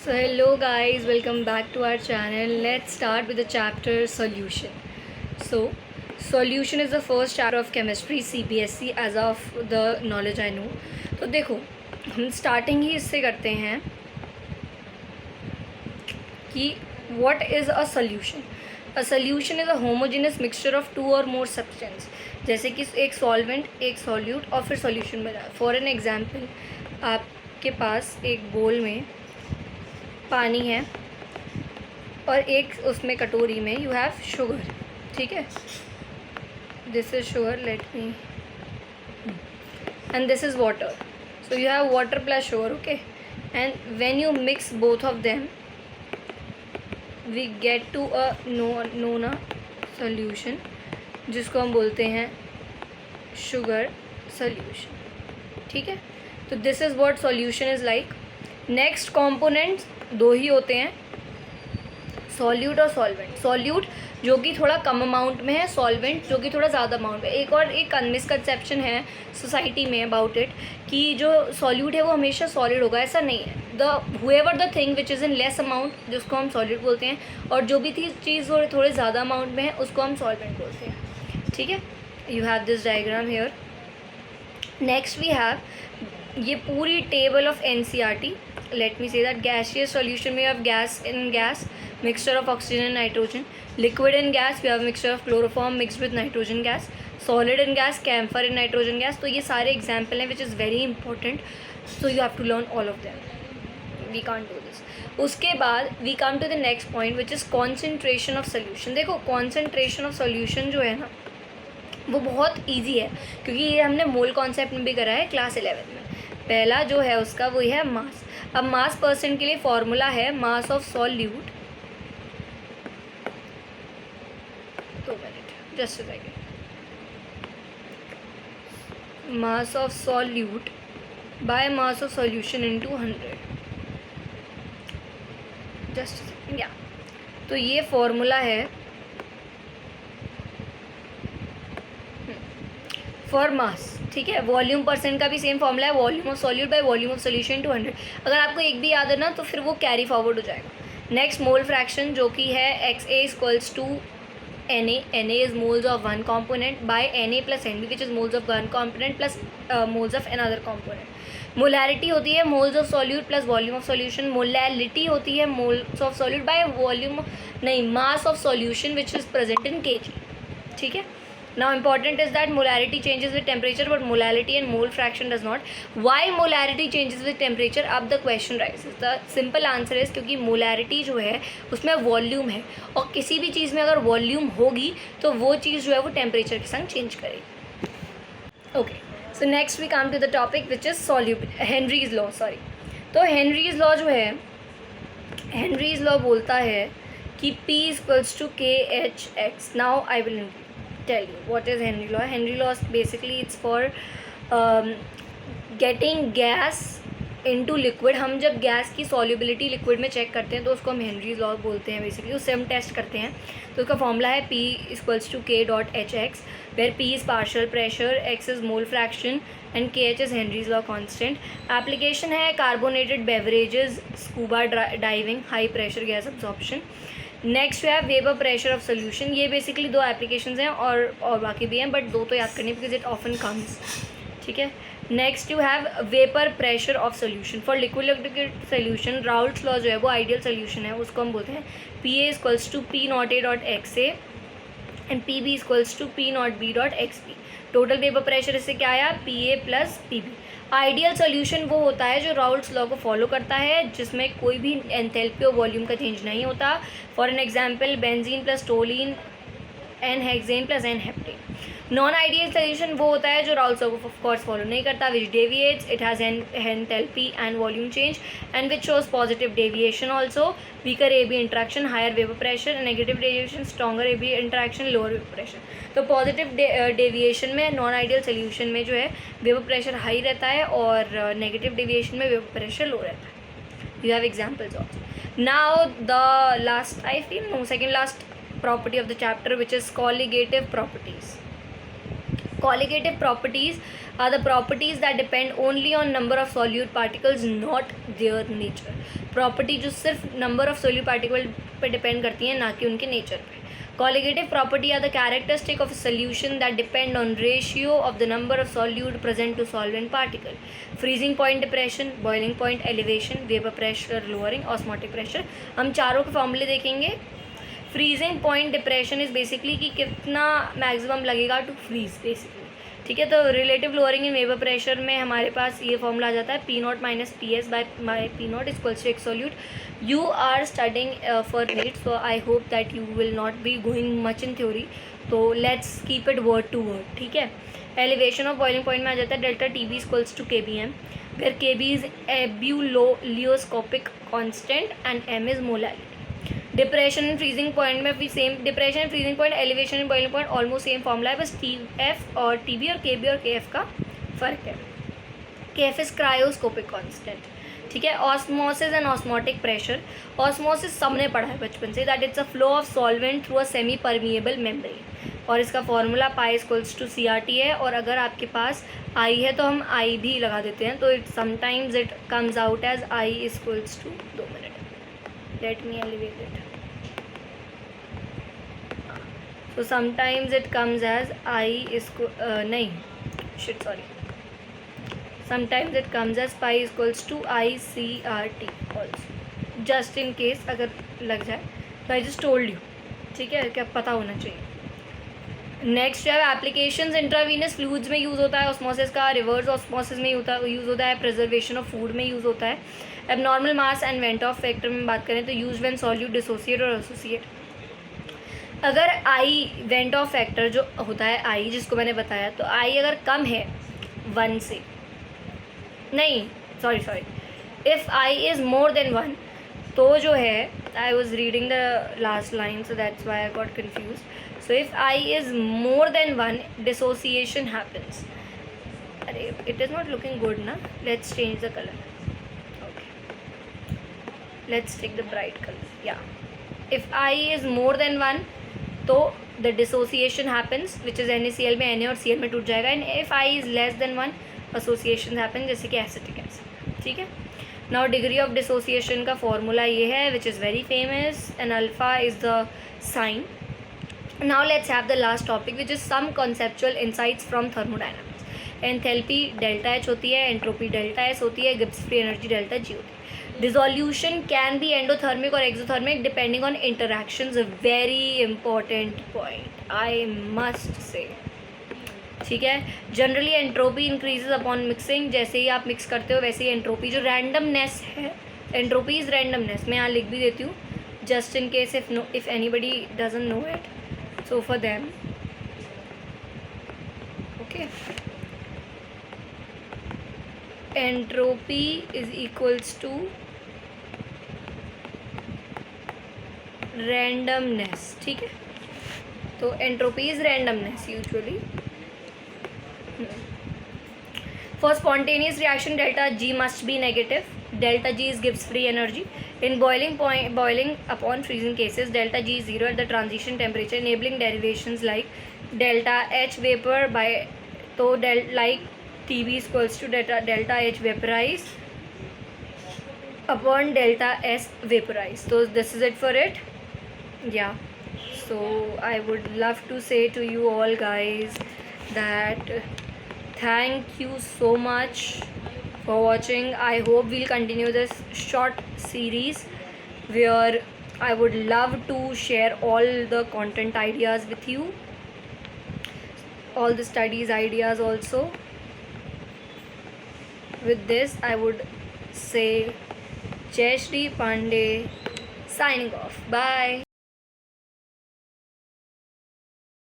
So hello guys, welcome back to our channel. Let's start with the chapter solution. So solution is the first chapter of chemistry CBSE as of the knowledge I know. तो देखो हम starting ही इससे करते हैं कि what is a solution. A solution is a homogeneous mixture of two or more substance. जैसे कि एक सॉल्वेंट एक सॉल्यूट और फिर सॉल्यूशन बना. फॉर एन एग्जाम्पल आपके पास एक बोल में पानी है और एक उसमें कटोरी में यू हैव शुगर. ठीक है, this is sugar, let me, and this is water. So you have water plus sugar. Okay, and when you mix both of them we get to a known a solution जिसको हम बोलते हैं sugar solution. ठीक है, तो this is what solution is like. Next components दो ही होते हैं, सॉल्यूट और सॉल्वेंट. सॉल्यूट जो कि थोड़ा कम अमाउंट में है, सॉल्वेंट जो कि थोड़ा ज़्यादा अमाउंट में. एक मिसकंसेप्शन है सोसाइटी में अबाउट इट कि जो सॉल्यूट है वो हमेशा सॉलिड होगा. ऐसा नहीं है. However the thing which is in less amount जिसको हम सॉल्यूट बोलते हैं, और जो भी चीज़ थोड़े ज़्यादा अमाउंट में है उसको हम सॉल्वेंट बोलते हैं. ठीक है, you have this diagram here. Next we have ये पूरी table of NCERT. Let me say that gaseous solution we have gas in gas, mixture of oxygen and nitrogen. Liquid in gas we have mixture of chloroform mixed with nitrogen gas. Solid in gas camphor in nitrogen gas. तो ये सारे example हैं which is very important, so you have to learn all of them. We can't do this. उसके बाद we come to the next point which is concentration of solution. देखो concentration of solution जो है ना वो बहुत easy है क्योंकि ये हमने मोल कॉन्सेप्ट में भी करा है क्लास 11 में. पहला जो है उसका वही है मास. अब मास परसेंट के लिए फॉर्मूला है mass of solute. 2 minute, just a second. Mass of solute by mass of solution into 100. Just a second. या तो ये फॉर्मूला है फॉर मास. ठीक है, वॉल्यूम परसेंट का भी सेम फॉर्मूला है, volume of solute by volume of solution to 100. अगर आपको एक भी याद है ना तो फिर वो कैरी फॉरवर्ड हो जाएगा. नेक्स्ट मोल फ्रैक्शन जो कि है XA equals to Na. Na is moles of one component by Na plus Nb which is moles of one component plus moles of another component. Molarity होती है moles of solute plus volume of solution. Molality होती है moles of solute by volume नहीं mass of solution which is present in kg. ठीक है. Now important is that molarity changes with temperature but molality and mole fraction does not. Why molarity changes with temperature? अब the question rises. The simple answer is क्योंकि molarity जो है उसमें volume है और किसी भी चीज़ में अगर वॉल्यूम होगी तो वो चीज़ जो है वो टेम्परेचर के संग चेंज करेगी. Okay, so next we come to the topic which is solubility. Henry's law. Sorry, तो हेनरीज लॉ जो है, हेनरीज लॉ बोलता है कि P equals to KHX. Now I will tell you what is Henry law. Henry law basically it's for getting gas into liquid. हम जब gas की solubility liquid में चेक करते हैं तो उसको हम हेनरीज लॉ बोलते हैं. बेसिकली उससे हम टेस्ट करते हैं. तो उसका फॉर्मूला है P equals to K.HX where P is partial pressure, X is mole fraction and KH is Henry's law constant. Application है carbonated beverages, scuba diving, high pressure gas absorption. Next we have vapour pressure of solution. ये basically दो applications हैं और बाकी भी हैं but दो तो याद करनी बिकॉज इट ऑफन कम्स. ठीक है. Next you have vapour pressure of solution. For liquid solution Raoult's law जो है वो आइडियल सोल्यूशन है, उसको हम बोलते हैं PA equals to P0A.XA and PB equals to P0B.XB. Total vapour pressure इससे क्या आया PA plus PB. Ideal solution वो होता है जो राउल्ट्स लॉ को फॉलो करता है जिसमें कोई भी एंथैल्पी और वॉल्यूम का चेंज नहीं होता. For an example benzene plus toluene n hexane plus n heptane. Non ideal solution वो होता है जो राउल्ट्स लॉ को ऑफ कोर्स फॉलो नहीं करता, which deviates, it has enthalpy and volume change and which shows positive deviation also. Weaker AB interaction, higher vapour pressure, negative deviation, stronger AB interaction, lower vapour pressure. तो positive deviation में non ideal solution में जो है vapour pressure high रहता है और negative deviation में vapour pressure low रहता है. You have examples also. Now the last I feel no second last property of the chapter which is colligative properties. Colligative properties are the properties that depend only on number of solute particles, not their nature, property जो सिर्फ number of solute particle पे depend करती हैं, ना कि उनके nature पे. Colligative property are the characteristic of a solution that depend on ratio of the number of solute present to solvent particle. Freezing point depression, boiling point elevation, vapor pressure lowering, osmotic pressure. हम चारों के फॉर्मूले देखेंगे. Freezing point depression is basically कि कितना maximum लगेगा to freeze basically. ठीक है, तो relative lowering in vapour pressure में हमारे पास ये फॉर्मूला आ जाता है p nought minus p s by p nought equals to x solute. You are studying for NEET, so I hope that you will not be going much in theory, तो let's keep it word to word. ठीक है, elevation of boiling point में आ जाता है delta t b equals to k b m, where k b is ebullioscopic constant and m is molarity. Depression and freezing point में भी same, depression and freezing point, elevation and boiling point almost same formula है, बस t f और t b और k F का फ़र्क है. के एफ इज क्रायोस्कोपिक कॉन्स्टेंट. ठीक है, osmosis and osmotic pressure. Osmosis सबने पढ़ा है बचपन से, that it's a flow of solvent through a semi permeable membrane, और इसका formula pi equals to C R T है. और अगर आपके पास आई है तो हम आई भी लगा देते हैं, तो it sometimes it comes out as I equals to, 2 minute, let me elevate it. So sometimes it comes as I is sometimes it comes as pi equals to ICRT also, just in case अगर लग जाए तो I just told you. ठीक है, क्या पता होना चाहिए. नेक्स्ट जो है एप्लीकेशंस, इंट्रावीनस फ्लूइड्स में यूज़ होता है ऑस्मोसिस का, रिवर्स ऑस्मोसिस में यूज़ होता है, प्रिजर्वेशन ऑफ फूड में यूज़ होता है. Abnormal mass and went of factor में बात करें तो यूज व्हेन सॉल्यूट डिसोसिएट और एसोसिएट. अगर आई वेंट ऑफ फैक्टर जो होता है आई जिसको मैंने बताया, तो आई अगर कम है 1 से, नहीं sorry if I is more than 1, तो जो है I was reading the last line so that's why I got confuse. So if I is more than 1, dissociation happens. अरे it is not looking good ना. Let's change the color. Okay. Let's take the bright color. Yeah. If I is more than 1, तो the dissociation happens, which is NaCl में Na और Cl में टूट जाएगा. And if I is less than 1, association happens, जैसे कि acetic acid. ठीक है. Now degree of dissociation का formula ये है, which is very famous, and alpha is the sign. Now let's have the last topic, which is some conceptual insights from thermodynamics. Enthalpy delta H होती है, entropy delta S होती है, Gibbs free energy delta G होती है. Dissolution can be endothermic और exothermic depending on interactions. Very important point I must say. ठीक है, generally entropy increases upon mixing. जैसे ही आप मिक्स करते हो वैसे ही एंट्रोपी, जो रैंडमनेस है, एंट्रोपी इज रैंडमनेस. मैं यहाँ लिख भी देती हूँ just in case if anybody doesn't know it. So for them, okay, entropy is equals to randomness. ठीक है, तो entropy is randomness usually. For spontaneous reaction, delta G must be negative. Delta G is gives free energy. In boiling upon freezing cases, delta G is 0 at the transition temperature, enabling derivations like delta H vapor by, so like TB is equals to delta H vaporized upon delta S vaporized. So this is it for it. Yeah. So I would love to say to you all guys that thank you so much for watching. I hope we'll continue this short series where I would love to share all the content ideas with you, all the studies ideas also. With this I would say Jai Shri Pandey signing off. Bye.